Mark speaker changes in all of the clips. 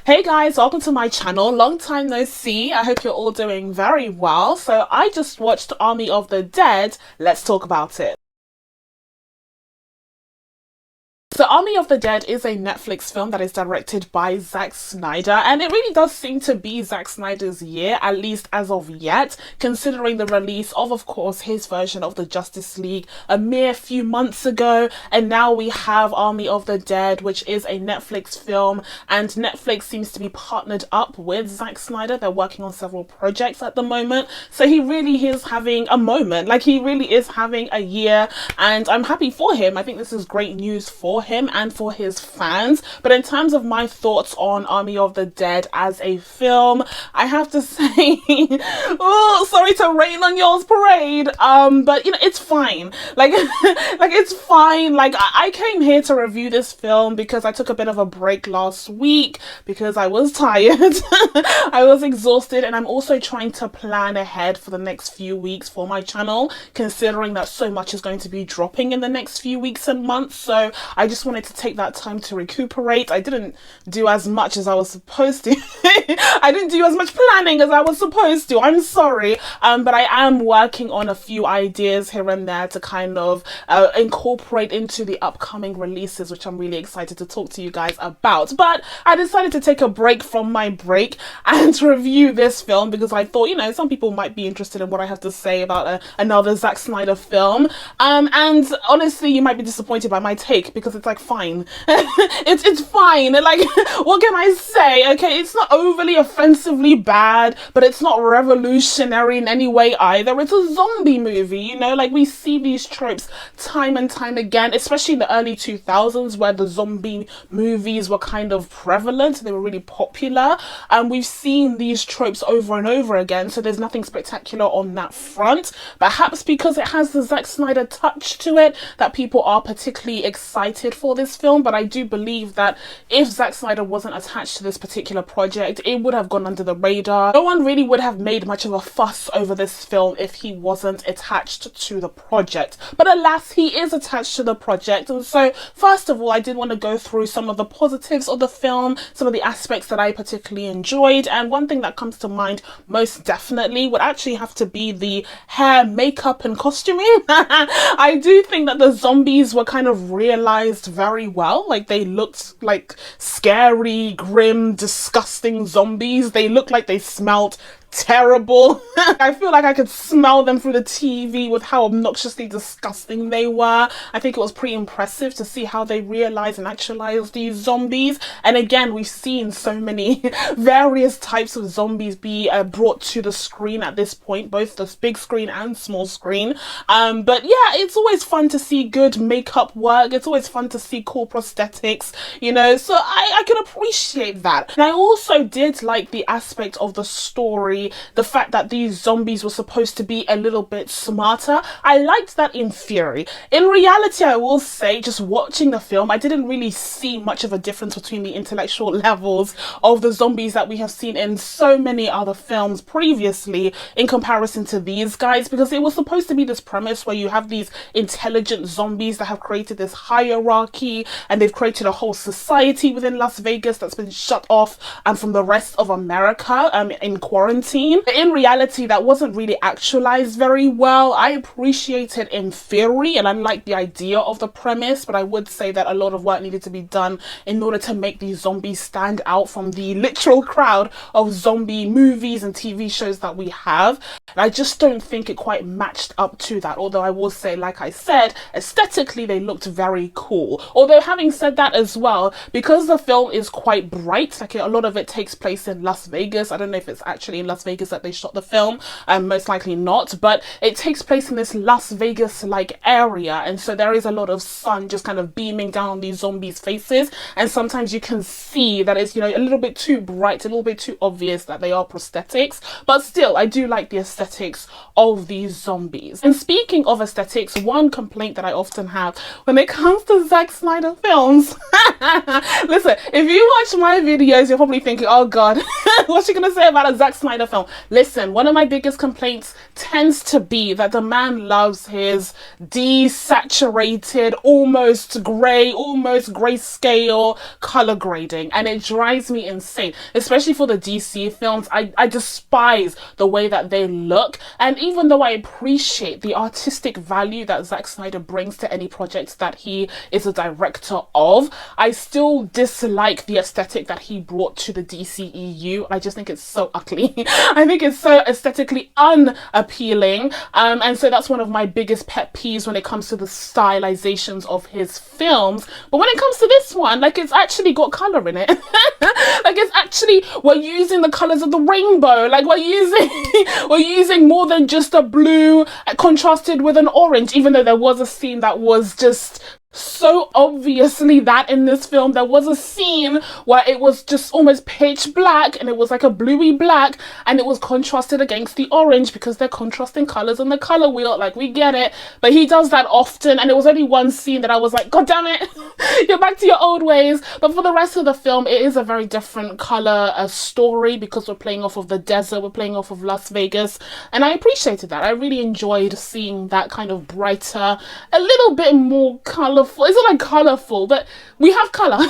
Speaker 1: Hey guys, welcome to my channel. Long time no see. I hope you're all doing very well. So I just watched Army of the Dead. Let's talk about it. So Army of the Dead is a Netflix film that is directed by Zack Snyder, and it really does seem to be Zack Snyder's year, at least as of yet, considering the release of course, his version of the Justice League a mere few months ago, and now we have Army of the Dead, which is a Netflix film, and Netflix seems to be partnered up with Zack Snyder. They're working on several projects at the moment, so he really is having a moment, like he really is having a year, and I'm happy for him. I think this is great news for him and for his fans. But in terms of my thoughts on Army of the Dead as a film, I have to say, oh, sorry to rain on y'all's parade, but you know, it's fine. Like it's fine. Like I came here to review this film because I took a bit of a break last week because I was tired. I was exhausted, and I'm also trying to plan ahead for the next few weeks for my channel, considering that so much is going to be dropping in the next few weeks and months. So I just wanted to take that time to recuperate. I didn't do as much as I was supposed to. I didn't do as much planning as I was supposed to. I'm sorry. But I am working on a few ideas here and there to kind of incorporate into the upcoming releases, which I'm really excited to talk to you guys about. But I decided to take a break from my break and to review this film because I thought, you know, some people might be interested in what I have to say about another Zack Snyder film. And honestly, you might be disappointed by my take because it's like fine. it's fine. Like, what can I say? Okay, it's not overly offensively bad, but it's not revolutionary in any way either. It's a zombie movie, you know, like we see these tropes time and time again, especially in the early 2000s where the zombie movies were kind of prevalent. They were really popular, and we've seen these tropes over and over again, so there's nothing spectacular on that front. Perhaps because it has the Zack Snyder touch to it that people are particularly excited for this film. But I do believe that if Zack Snyder wasn't attached to this particular project, it would have gone under the radar. No one really would have made much of a fuss over this film if he wasn't attached to the project. But alas, he is attached to the project, and so first of all, I did want to go through some of the positives of the film, some of the aspects that I particularly enjoyed, and one thing that comes to mind most definitely would actually have to be the hair, makeup and costuming. I do think that the zombies were kind of realized very well. Like, they looked like scary, grim, disgusting zombies. They looked like they smelled terrible. I feel like I could smell them through the TV with how obnoxiously disgusting they were. I think it was pretty impressive to see how they realized and actualized these zombies. And again, we've seen so many various types of zombies be brought to the screen at this point, both the big screen and small screen. But yeah, it's always fun to see good makeup work. It's always fun to see cool prosthetics, you know, so I can appreciate that. And I also did like the aspect of the story, the fact that these zombies were supposed to be a little bit smarter. I liked that in theory. In reality, I will say, just watching the film, I didn't really see much of a difference between the intellectual levels of the zombies that we have seen in so many other films previously in comparison to these guys, because it was supposed to be this premise where you have these intelligent zombies that have created this hierarchy, and they've created a whole society within Las Vegas that's been shut off from the rest of America in quarantine. But in reality, that wasn't really actualized very well. I appreciate it in theory, and I like the idea of the premise, but I would say that a lot of work needed to be done in order to make these zombies stand out from the literal crowd of zombie movies and TV shows that we have. And I just don't think it quite matched up to that, although I will say, like I said, aesthetically they looked very cool. Although having said that as well, because the film is quite bright, like a lot of it takes place in Las Vegas. I don't know if it's actually in Las Vegas that they shot the film, most likely not, but it takes place in this Las Vegas like area, and so there is a lot of sun just kind of beaming down on these zombies' faces, and sometimes you can see that it's, you know, a little bit too bright, a little bit too obvious that they are prosthetics. But still, I do like the aesthetics of these zombies. And speaking of aesthetics, one complaint that I often have when it comes to Zack Snyder films, listen, if you watch my videos, you're probably thinking, oh god, What's she gonna say about a Zack Snyder film? Listen, one of my biggest complaints tends to be that the man loves his desaturated, almost grayscale color grading, and it drives me insane, especially for the DC films. I despise the way that they look, and even though I appreciate the artistic value that Zack Snyder brings to any projects that he is a director of, I still dislike the aesthetic that he brought to the DCEU. I just think it's so ugly. I think it's so aesthetically unappealing, and so that's one of my biggest pet peeves when it comes to the stylizations of his films. But when it comes to this one, like, it's actually got color in it. Like, it's actually, we're using the colors of the rainbow. Like, we're using more than just a blue contrasted with an orange, even though there was a scene that was just so obviously that in this film. There was a scene where it was just almost pitch black and it was like a bluey black and it was contrasted against the orange because they're contrasting colors on the color wheel. Like, we get it, but he does that often, and it was only one scene that I was like, god damn it, you're back to your old ways. But for the rest of the film, it is a very different color story because we're playing off of the desert, we're playing off of Las Vegas, and I appreciated that. I really enjoyed seeing that kind of brighter, a little bit more colorful. It's not like colorful, but we have color.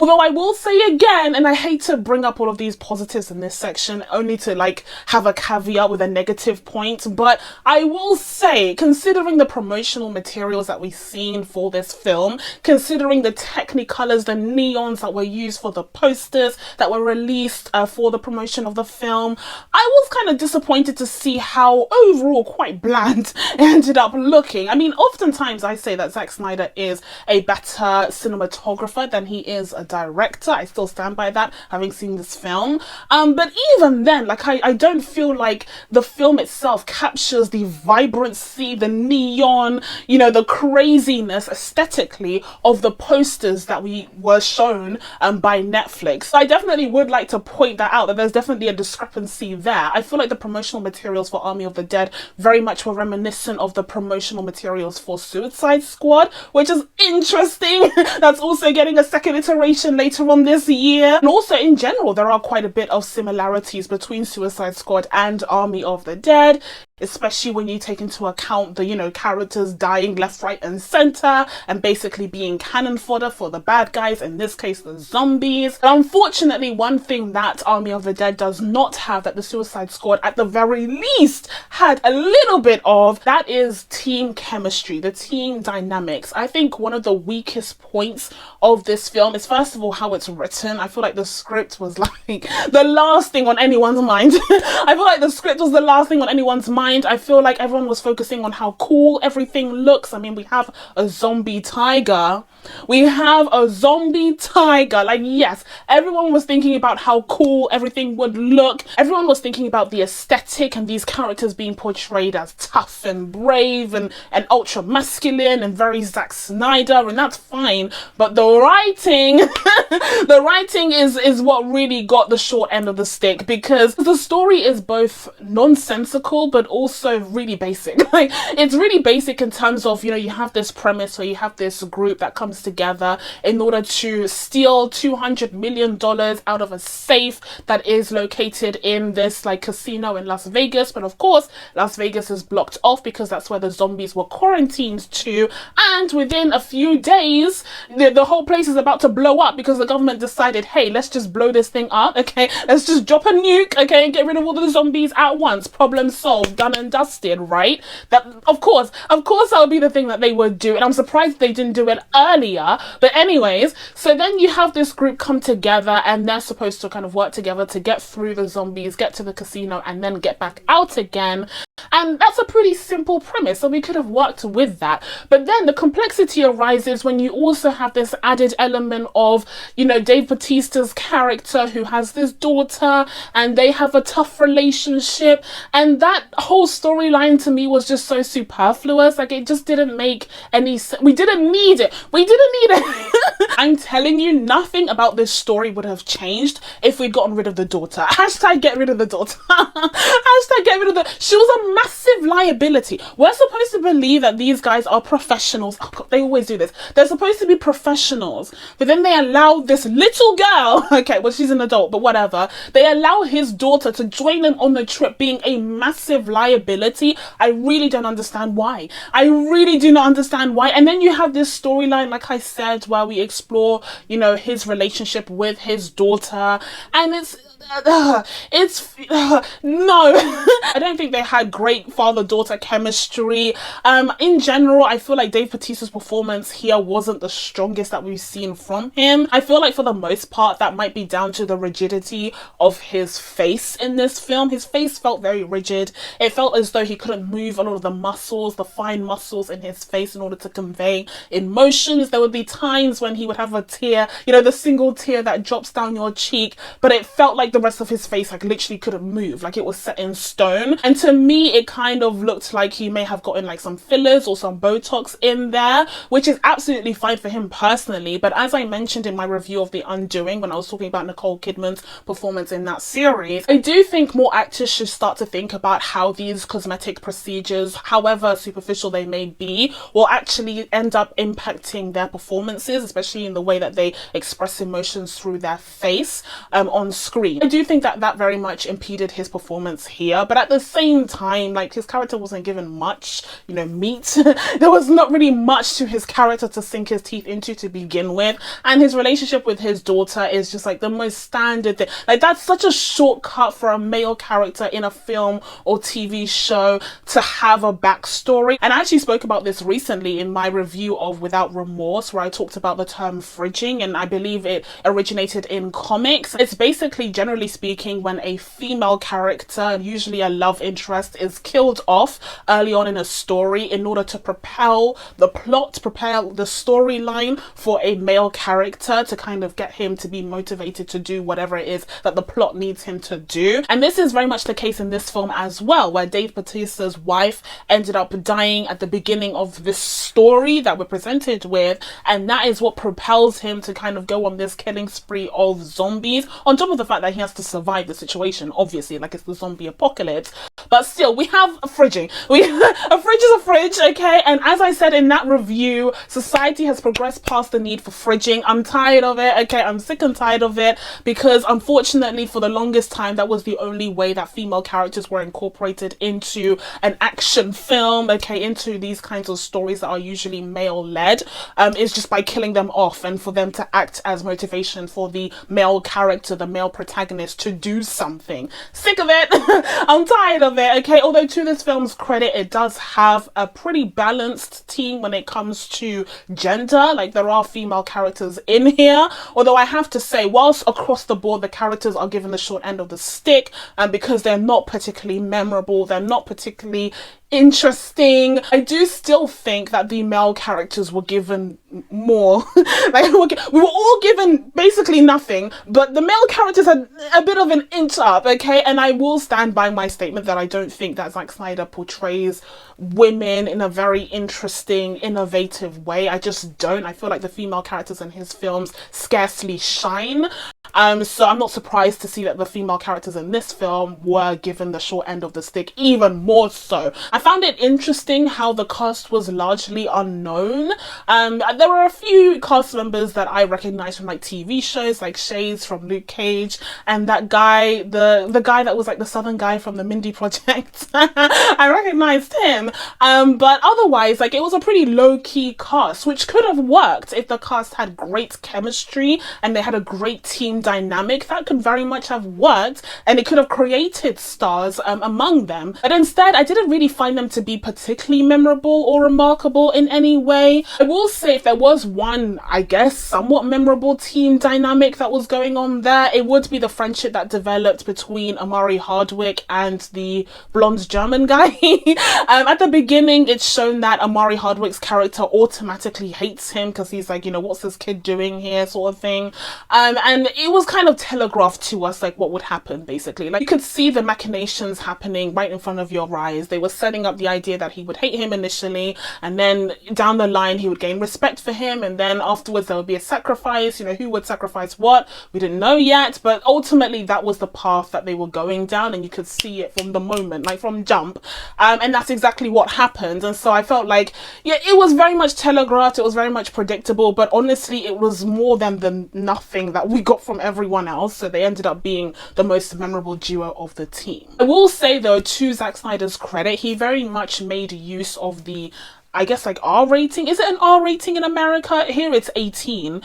Speaker 1: Although I will say again, and I hate to bring up all of these positives in this section only to like have a caveat with a negative point, but I will say, considering the promotional materials that we've seen for this film, considering the technicolors, the neons that were used for the posters that were released for the promotion of the film, I was kind of disappointed to see how overall quite bland it ended up looking. I mean, oftentimes I say that Zack Snyder is a better cinematographer than he is a director. I still stand by that, having seen this film. But even then, like, I don't feel like the film itself captures the vibrancy, the neon, you know, the craziness aesthetically of the posters that we were shown by Netflix. So I definitely would like to point that out, that there's definitely a discrepancy there. I feel like the promotional materials for Army of the Dead very much were reminiscent of the promotional materials for Suicide Squad, which is interesting. That's also getting a second iteration later on this year. And also in general, there are quite a bit of similarities between Suicide Squad and Army of the Dead, especially when you take into account the, you know, characters dying left, right and center and basically being cannon fodder for the bad guys, in this case the zombies. But unfortunately, one thing that Army of the Dead does not have, that the Suicide Squad at the very least had a little bit of, that is team chemistry, the team dynamics. I think one of the weakest points of this film is, first of all, how it's written. I feel like the script was like the last thing on anyone's mind. I feel like the script was the last thing on anyone's mind. I feel like everyone was focusing on how cool everything looks. I mean, we have a zombie tiger. We have a zombie tiger. Like, yes, everyone was thinking about how cool everything would look. Everyone was thinking about the aesthetic and these characters being portrayed as tough and brave and ultra masculine and very Zack Snyder, and that's fine. But the writing, the writing is what really got the short end of the stick, because the story is both nonsensical but also really basic. Like, it's really basic in terms of, you know, you have this premise where you have this group that comes together in order to steal $200 million out of a safe that is located in this like casino in Las Vegas. But of course, Las Vegas is blocked off because that's where the zombies were quarantined to, and within a few days the whole place is about to blow up because the government decided, hey, let's just blow this thing up, okay, let's just drop a nuke, okay, and get rid of all the zombies at once. Problem solved, done and dusted, right? That of course that would be the thing that they would do, and I'm surprised they didn't do it earlier. But anyways, so then you have this group come together and they're supposed to kind of work together to get through the zombies, get to the casino, and then get back out again. And that's a pretty simple premise, so we could have worked with that. But then the complexity arises when you also have this added element of, you know, Dave Bautista's character who has this daughter and they have a tough relationship, and that whole whole storyline to me was just so superfluous. Like, it just didn't make any sense. We didn't need it. We didn't need it. I'm telling you, nothing about this story would have changed if we'd gotten rid of the daughter. Hashtag get rid of the daughter. Hashtag get rid of the... She was a massive liability. We're supposed to believe that these guys are professionals. Oh God, they always do this. They're supposed to be professionals, but then they allow this little girl, okay, well, she's an adult, but whatever. They allow his daughter to join them on the trip, being a massive liability. I really don't understand why. I really do not understand why. And then you have this storyline, like I said, where we explore, you know, his relationship with his daughter, and it's no. I don't think they had great father-daughter chemistry. In general, I feel like Dave Bautista's performance here wasn't the strongest that we've seen from him. I feel like for the most part that might be down to the rigidity of his face in this film. His face felt very rigid. It felt as though he couldn't move a lot of the muscles, the fine muscles in his face in order to convey emotions. There would be times when he would have a tear, you know, the single tear that drops down your cheek, but it felt like the rest of his face like literally couldn't move, like it was set in stone. And to me it kind of looked like he may have gotten like some fillers or some Botox in there, which is absolutely fine for him personally. But as I mentioned in my review of The Undoing, when I was talking about Nicole Kidman's performance in that series, I do think more actors should start to think about how these cosmetic procedures, however superficial they may be, will actually end up impacting their performances, especially in the way that they express emotions through their face on screen. I do think that that very much impeded his performance here, but at the same time, like, his character wasn't given much, you know, meat. There was not really much to his character to sink his teeth into to begin with, and his relationship with his daughter is just like the most standard thing. Like, that's such a shortcut for a male character in a film or TV show to have a backstory. And I actually spoke about this recently in my review of Without Remorse, where I talked about the term fridging, and I believe it originated in comics. It's basically, generally speaking, when a female character, usually a love interest, is killed off early on in a story in order to propel the plot, propel the storyline for a male character to kind of get him to be motivated to do whatever it is that the plot needs him to do. And this is very much the case in this film as well, where Dave Bautista's wife ended up dying at the beginning of this story that we're presented with, and that is what propels him to kind of go on this killing spree of zombies, on top of the fact that he has to survive the situation, obviously, like it's the zombie apocalypse. But still, we have a fridging. A fridge is a fridge, okay? And as I said in that review, society has progressed past the need for fridging. I'm tired of it, okay? I'm sick and tired of it, because unfortunately for the longest time that was the only way that female characters were incorporated into an action film, okay, into these kinds of stories that are usually male-led, is just by killing them off and for them to act as motivation for the male character, the male protagonist, to do something. Sick of it. I'm tired of it, okay? Although to this film's credit, it does have a pretty balanced team when it comes to gender. Like, there are female characters in here, although I have to say, whilst across the board the characters are given the short end of the stick, and because they're not particularly memorable, they're not particularly interesting, I do still think that the male characters were given more. Like, we were all given basically nothing, but the male characters had a bit of an inch up, okay? And I will stand by my statement that I don't think that Zack Snyder portrays women in a very interesting, innovative way. I just don't. I feel like the female characters in his films scarcely shine. So I'm not surprised to see that the female characters in this film were given the short end of the stick, even more so. I found it interesting how the cast was largely unknown. There were a few cast members that I recognized from like TV shows, like Shades from Luke Cage, and that guy, the guy that was like the southern guy from the Mindy Project. I recognized him. But otherwise, like, it was a pretty low-key cast, which could have worked if the cast had great chemistry and they had a great team dynamic. That could very much have worked, and it could have created stars among them. But instead, I didn't really find find them to be particularly memorable or remarkable in any way. I will say if there was one, I guess, somewhat memorable team dynamic that was going on there, it would be the friendship that developed between Omari Hardwick and the blonde German guy. At the beginning, it's shown that Omari Hardwick's character automatically hates him because he's like, you know, what's this kid doing here, sort of thing. And it was kind of telegraphed to us like what would happen, basically. Like, you could see the machinations happening right in front of your eyes. They were setting up the idea that he would hate him initially, and then down the line he would gain respect for him, and then afterwards there would be a sacrifice. You know, who would sacrifice what, we didn't know yet, but ultimately that was the path that they were going down, and you could see it from the moment, like from jump. And that's exactly what happened. And so I felt like, yeah, it was very much telegraphed, it was very much predictable, but honestly it was more than the nothing that we got from everyone else. So they ended up being the most memorable duo of the team. I will say though, to Zack Snyder's credit, he very much made use of the, I guess, like R rating. Is it an R rating in America? Here it's 18.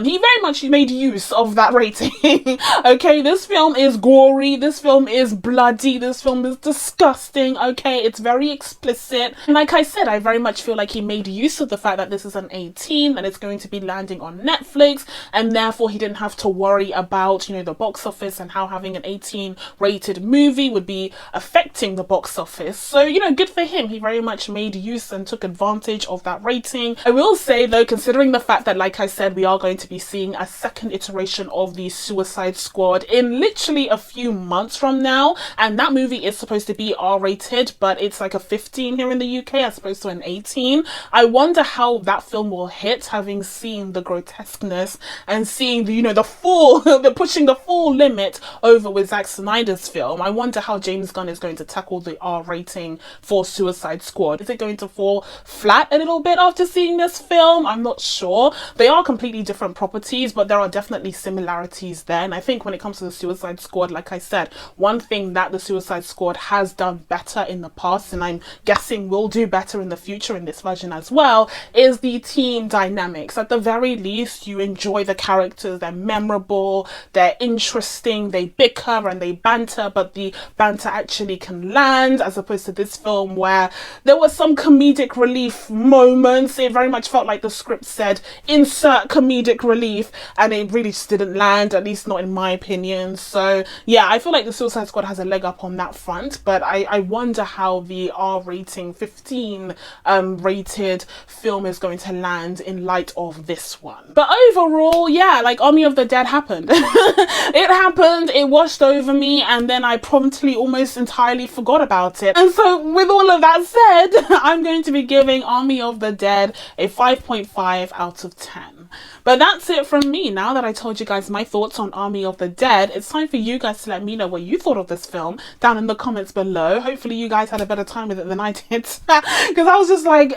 Speaker 1: He very much made use of that rating. Okay, this film is gory, this film is bloody, this film is disgusting, okay, it's very explicit. And like I said, I very much feel like he made use of the fact that this is an 18 and it's going to be landing on Netflix, and therefore he didn't have to worry about, you know, the box office and how having an 18 rated movie would be affecting the box office. So, you know, good for him. He very much made use and took advantage of that rating. I will say though, considering the fact that, like I said, we are going to be seeing a second iteration of the Suicide Squad in literally a few months from now, and that movie is supposed to be R-rated, but it's like a 15 here in the UK as opposed to an 18. I wonder how that film will hit, having seen the grotesqueness and seeing the, you know, the full, the pushing the full limit over with Zack Snyder's film. I wonder how James Gunn is going to tackle the R rating for Suicide Squad. Is it going to fall flat a little bit after seeing this film? I'm not sure. They are completely different properties, but there are definitely similarities there. And I think when it comes to the Suicide Squad, like I said, one thing that the Suicide Squad has done better in the past, and I'm guessing will do better in the future in this version as well, is the team dynamics. At the very least, you enjoy the characters, they're memorable, they're interesting, they bicker and they banter, but the banter actually can land, as opposed to this film where there was some comedic relief moments. It very much felt like the script said insert comedic relief, and it really just didn't land, at least not in my opinion. So yeah, I feel like the Suicide Squad has a leg up on that front, but I wonder how the R rating 15 rated film is going to land in light of this one. But overall, yeah, like Army of the Dead happened. It happened, it washed over me, and then I promptly almost entirely forgot about it. And so with all of that said, I'm going to be giving Army of the Dead a 5.5 out of 10. But that's it from me. Now that I told you guys my thoughts on Army of the Dead, it's time for you guys to let me know what you thought of this film down in the comments below. Hopefully you guys had a better time with it than I did, because I was just like,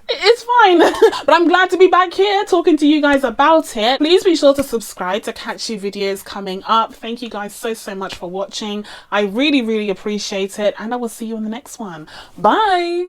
Speaker 1: it's fine. But I'm glad to be back here talking to you guys about it. Please be sure to subscribe to catch you videos coming up. Thank you guys so much for watching. I really appreciate it, and I will see you in the next one. Bye.